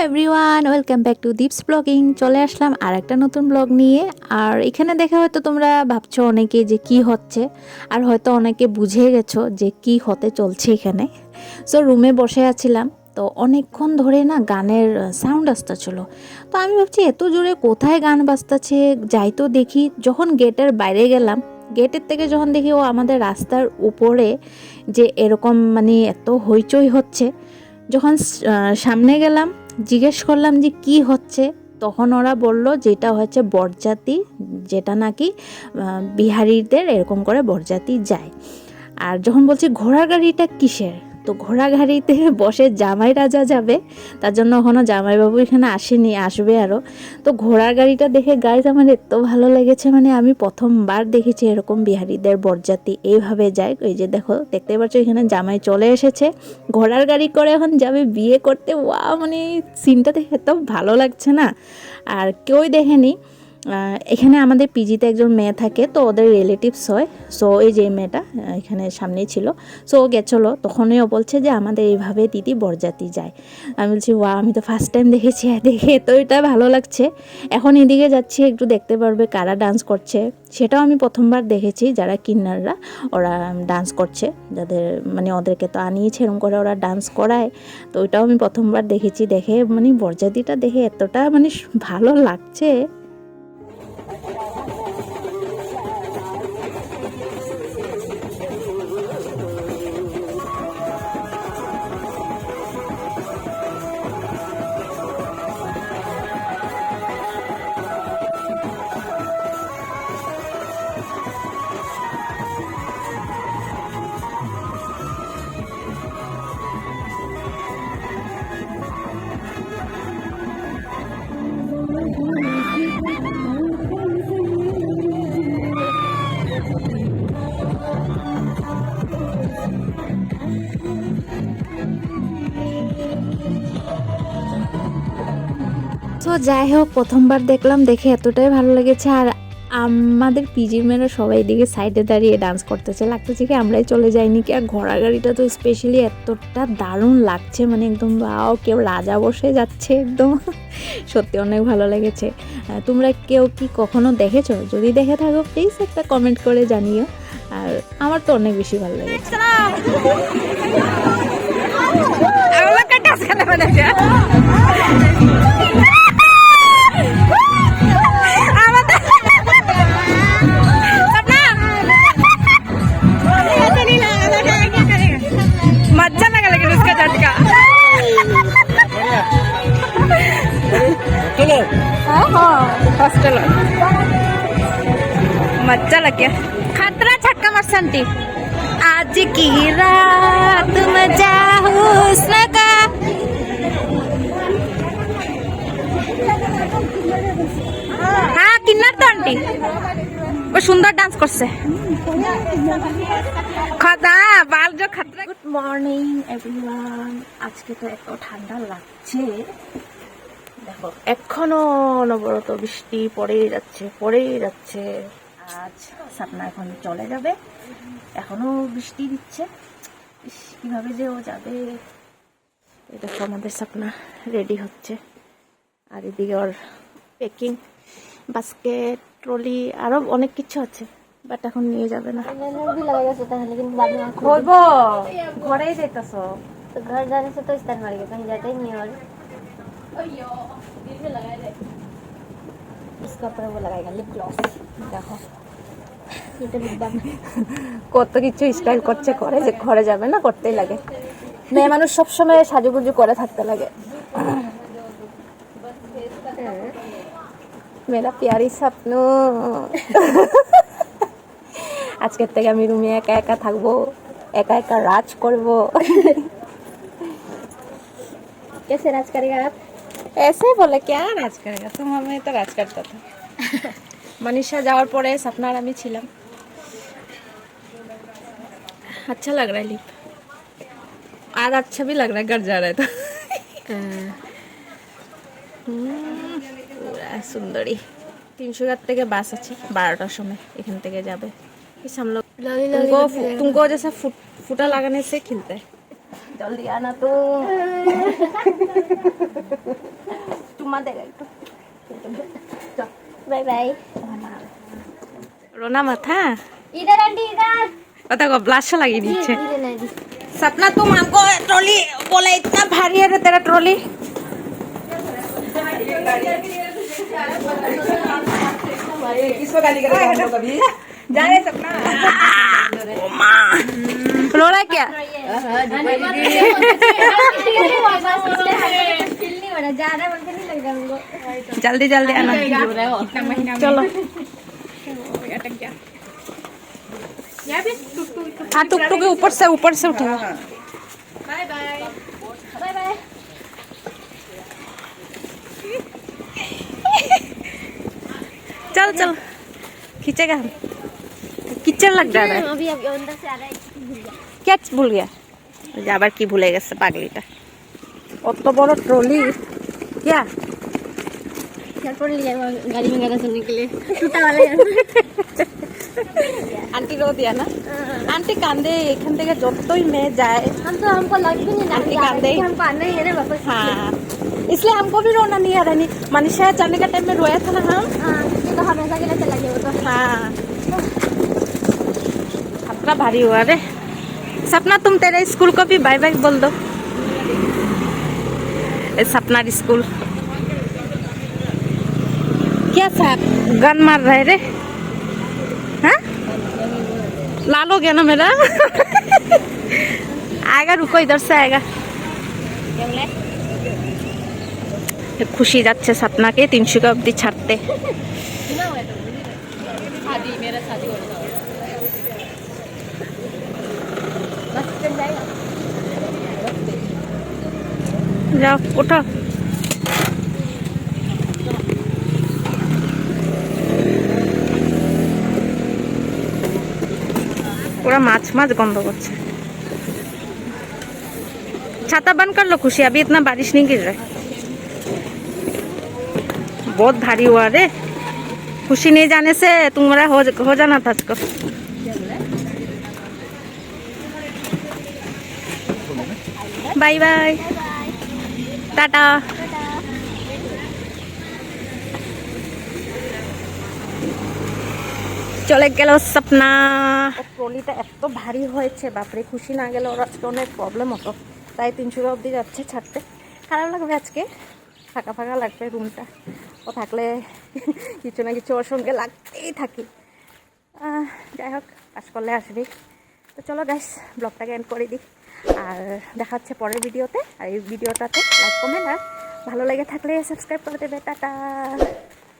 Everyone, welcome back to Deeps blogging. চলে আসলাম আর একটা নতুন ব্লগ নিয়ে। আর এখানে দেখে হয়তো তোমরা ভাবছো অনেকে যে কি হচ্ছে, আর হয়তো অনেকে বুঝে গেছো যে কি হতে চলছে এখানে। সো রুমে বসে আছিলাম, তো অনেকক্ষণ ধরে না গানের সাউন্ড আসতেছিল। তো আমি ভাবছি এত জোরে কোথায় গান বাজতেছে, যাই তো দেখি। যখন গেটের বাইরে গেলাম, গেটের থেকে যখন দেখি ও আমাদের রাস্তার উপরে যে এরকম মানে এত হইচই হচ্ছে, যখন সামনে গেলাম জিজ্ঞেস করলাম যে কি হচ্ছে, তখন ওরা বলল যেটা হচ্ছে বরযাত্রী, যেটা নাকি বিহারিদের এরকম করে বরযাত্রী যায়। আর যখন বলছি ঘোড়া গাড়িটা কিসের, তো ঘোড়া গাড়িতে বসে জামাই রাজা যাবে, তার জন্য এখনও জামাইবাবু এখানে আসেনি, আসবে আরও। তো ঘোড়ার গাড়িটা দেখে গাইজ আমার এত ভালো লেগেছে, মানে আমি প্রথমবার দেখেছি এরকম বিহারিদের বরযাত্রী এইভাবে যায়। এই যে দেখো, দেখতে পাচ্ছ এখানে জামাই চলে এসেছে, ঘোড়ার গাড়ি করে এখন যাবে বিয়ে করতে। ওয়া, মানে সিনটা দেখে এত ভালো লাগছে না। আর কেউই দেখেনি, এখানে আমাদের পিজিতে একজন মেয়ে থাকে, তো ওদের রিলেটিভস হয়। সো এই যে মেয়েটা এখানে সামনেই ছিল, সো ও গেছিলো, তখনই ও বলছে যে আমাদের এইভাবে দিদি বরযাত্রী যায়। আমি বলছি ওয়া, আমি তো ফার্স্ট টাইম দেখেছি, আর দেখে তো এটা ভালো লাগছে। এখন এদিকে যাচ্ছি, একটু দেখতে পারবে কারা ডান্স করছে। সেটাও আমি প্রথমবার দেখেছি, যারা কিন্নাররা ওরা ডান্স করছে, যাদের মানে ওদেরকে তো আনিয়েছে এরকম করে ওরা ডান্স করায়। তো ওইটাও আমি প্রথমবার দেখেছি। দেখে মানে বরযাত্রীটা দেখে এতটা মানে ভালো লাগছে। তো যাই হোক, প্রথমবার দেখলাম, দেখে এতটাই ভালো লেগেছে। আর আমাদের পিজির মেয়েরা সবাই দিকে সাইডে দাঁড়িয়ে ডান্স করতেছে, লাগতেছে কি আমরাই চলে যাইনি কি। আর ঘোড়া গাড়িটা তো স্পেশালি এতটা দারুণ লাগছে, মানে একদম বাও, কেউ রাজা বসে যাচ্ছে একদম। সত্যি অনেক ভালো লেগেছে। তোমরা কেউ কি কখনো দেখেছো? যদি দেখে থাকো প্লিজ একটা কমেন্ট করে জানিও। আর আমার তো অনেক বেশি ভালো লেগেছে। मजा लग गया, खतरा छक्का मार संटी। आज की रात मजा हुस्न का। हाँ किन्नर तो आंटी वो सुंदर डांस करছে। खतरा बाल जो खतरा। গুড মর্নিং এভরিওয়ান, আজকে তো এত ঠান্ডা লাগছে। দেখো এখনো অনবরত বৃষ্টি পড়েই যাচ্ছে। আজ সাপনা এখন চলে যাবে, এখনো বৃষ্টি দিচ্ছে। কিভাবে যে ও যাবে। এই দেখো আমাদের সাপনা রেডি হচ্ছে, আর এদিকে ওর প্যাকিং, বাস্কেট, ট্রলি, আরো অনেক কিছু আছে, বাট এখন নিয়ে যাবে না। হইব, ঘরেই যেতেছ तो घर जाने से तो इस्तेमाल मारेगा, कहीं जाते ही नहीं। और इसका ऊपर वो लगाएगा लिप ग्लॉस। দেখো ये तो लिप बाम। কত কিছু স্টাইল করছে, করে যে ঘরে যাবে না, করতেই লাগে। মেয়ে মানুষ সবসময় সাজুগুজু করে থাকতে লাগে। মেরা প্যারি স্বপ্ন। আজকের থেকে আমি রুমে একা একা থাকবো, একা একা রাজ করবো। कैसे राज करेगा आप? ऐसे बोले क्या राज करेगा तुम, हमें तो राज करता था। मनीषा যাওয়ার পরে सपना আর আমি ছিলাম। अच्छा लग रहा है लिप, आज अच्छा भी लग रहा है घर जा रहा है तो। पूरा सुंदरी। 300 থেকে বাস আছে, 12টার সময় এখান থেকে যাবে। इस हम लोग तुमको जैसे फूटा लगाने से खिलता है। जल्दी आना तो। ঘুমা দেगा একটু बाय बाय रोना मत हाँ इधर आंटी इधर पता को ब्लाश लगी नीचे धीरे नहीं दी सपना तुम हमको ट्रॉली बोला इतना भारी है रे तेरा ट्रॉली किसको गाली करेगा हम लोग अभी जा रहे सपना रो रहा है क्या फील नहीं हो रहा जा रहा बोल के नहीं लग रहा हमको जल्दी जल्दी आना चलो हाँ टुक टुक ऊपर से उठेगा बाय बाय चल चल खींचेगा हम किचन लग जा रहा है अभी अभी अंदर से आ रहा है क्या भूल गया আবার কি ভুলে গেছে পাগলিটা অত বড় ট্রলি क्या एयरपोर्ट लिया गाड़ी में गाना सुनने के लिए टूटा वाला आंटी रो दिया ना आंटी कांदे এখান থেকে যতই মেয়ে যায় हमको लग भी नहीं आंटी रहा कांदे कि हमको आना ही है ना वापस हाँ इसलिए हमको भी रोना नहीं आ रहा नहीं मनीषा जाने का टाइम में रोया था ना हम हाँ ये तो हमेशा के लिए चला गया वो तो हाँ अपना भारी हुआ रे सपना तुम तेरे स्कूल को भी बाय बाय बोल दो सपना स्कूल क्या साहब गन मार रहे रे हाँ लाल हो गया ना मेरा आएगा रुको इधर से आएगा खुशी যাচ্ছে सपनाকে 300 অবধি ছাড়তে जाओ उठो पूरा माछ गंध करছে छाता बंद कर लो खुशी अभी इतना बारिश नहीं गिर रहा है बहुत भारी हुआ रे खुशी नहीं जाने से तुम्हारा हो जाना था इसको बाय बाय टाटा চলে গেল সপনা ট্রলিটা এত ভারী হয়েছে বাপরে খুশি না গেলে ওর আজকে অনেক প্রবলেম হতো তাই 300 অবধি যাচ্ছে ছাড়তে খারাপ লাগবে আজকে ফাঁকা ফাঁকা লাগবে রুমটা ও থাকলে কিছু না কিছু ওর সঙ্গে লাগতেই থাকি যাই হোক পাস করলে আসবি তো চলো গাইস ব্লগটাকে এন্ড করে দিই আর দেখা হচ্ছে পরের ভিডিওতে আর এই ভিডিওটাতে লাইক কমেন্ট আর ভালো লেগে থাকলে সাবস্ক্রাইব করে দেবে টাটা